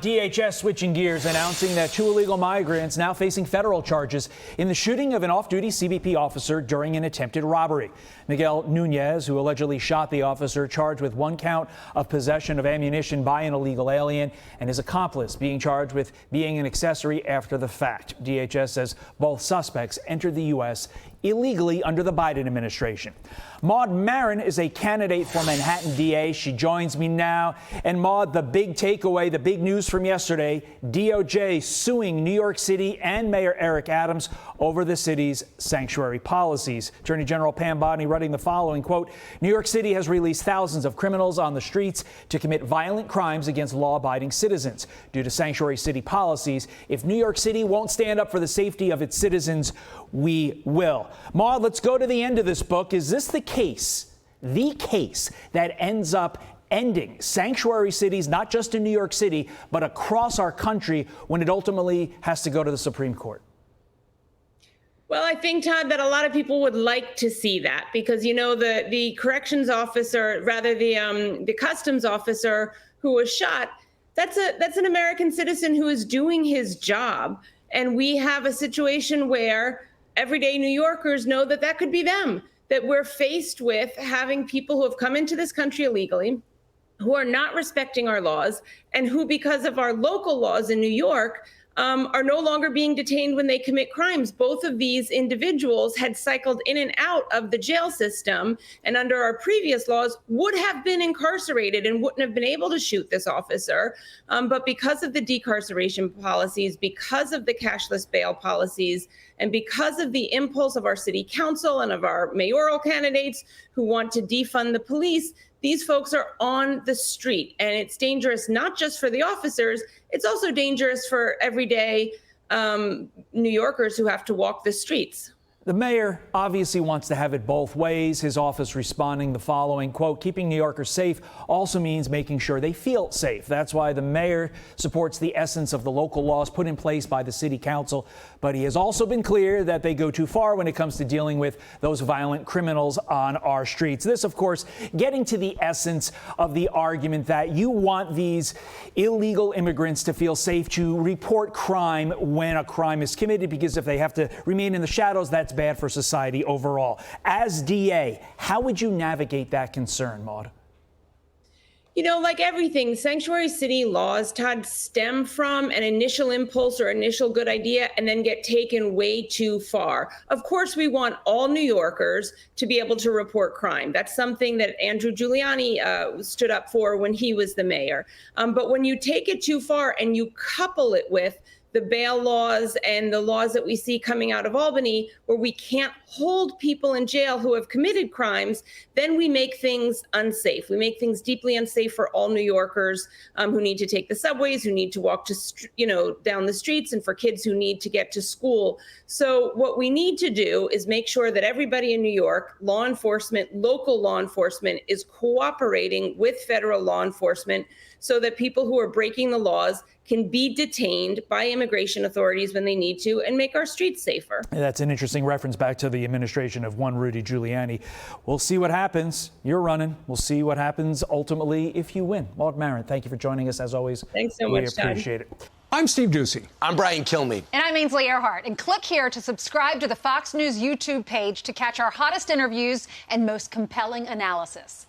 DHS switching gears, announcing that 2 illegal migrants now facing federal charges in the shooting of an off-duty CBP officer during an attempted robbery. Miguel Nunez, who allegedly shot the officer, charged with 1 count of possession of ammunition by an illegal alien, and his accomplice being charged with being an accessory after the fact. DHS says both suspects entered the U.S. illegally under the Biden administration. Maud Maron is a candidate for Manhattan DA. She joins me now. And Maud, the big takeaway, the big news from yesterday, DOJ suing New York City and Mayor Eric Adams over the city's sanctuary policies. Attorney General Pam Bondi writing the following, quote, New York City has released thousands of criminals on the streets to commit violent crimes against law-abiding citizens. Due to sanctuary city policies, if New York City won't stand up for the safety of its citizens, we will. Maud, let's go to the end of this book. Is this the case that ends up ending sanctuary cities, not just in New York City, but across our country when it ultimately has to go to the Supreme Court? Well, I think, Todd, that a lot of people would like to see that because, you know, the corrections officer, rather the customs officer who was shot, that's an American citizen who is doing his job. And we have a situation where everyday New Yorkers know that that could be them, that we're faced with having people who have come into this country illegally, who are not respecting our laws, and who, because of our local laws in New York, are no longer being detained when they commit crimes. Both of these individuals had cycled in and out of the jail system, and under our previous laws would have been incarcerated and wouldn't have been able to shoot this officer. But because of the decarceration policies, because of the cashless bail policies, and because of the impulse of our city council and of our mayoral candidates who want to defund the police, these folks are on the street, and it's dangerous not just for the officers, it's also dangerous for everyday New Yorkers who have to walk the streets. The mayor obviously wants to have it both ways. His office responding the following, quote, keeping New Yorkers safe also means making sure they feel safe. That's why the mayor supports the essence of the local laws put in place by the city council. But he has also been clear that they go too far when it comes to dealing with those violent criminals on our streets. This, of course, getting to the essence of the argument that you want these illegal immigrants to feel safe to report crime when a crime is committed, because if they have to remain in the shadows, that's bad for society overall. As DA, how would you navigate that concern, Maud? You know, like everything, sanctuary city laws, Todd, stem from an initial impulse or initial good idea and then get taken way too far. Of course, we want all New Yorkers to be able to report crime. That's something that Andrew Giuliani stood up for when he was the mayor. But when you take it too far and you couple it with the bail laws and the laws that we see coming out of Albany, where we can't hold people in jail who have committed crimes, then we make things unsafe. We make things deeply unsafe for all New Yorkers who need to take the subways, who need to walk to, down the streets, and for kids who need to get to school. So what we need to do is make sure that everybody in New York, law enforcement, local law enforcement, is cooperating with federal law enforcement so that people who are breaking the laws can be detained by immigration authorities when they need to and make our streets safer. That's an interesting reference back to the administration of one Rudy Giuliani. We'll see what happens. You're running. We'll see what happens ultimately if you win. Maud Maron, thank you for joining us as always. Thanks so much, We appreciate it. I'm Steve Ducey. I'm Brian Kilmeade. And I'm Ainsley Earhart. And click here to subscribe to the Fox News YouTube page to catch our hottest interviews and most compelling analysis.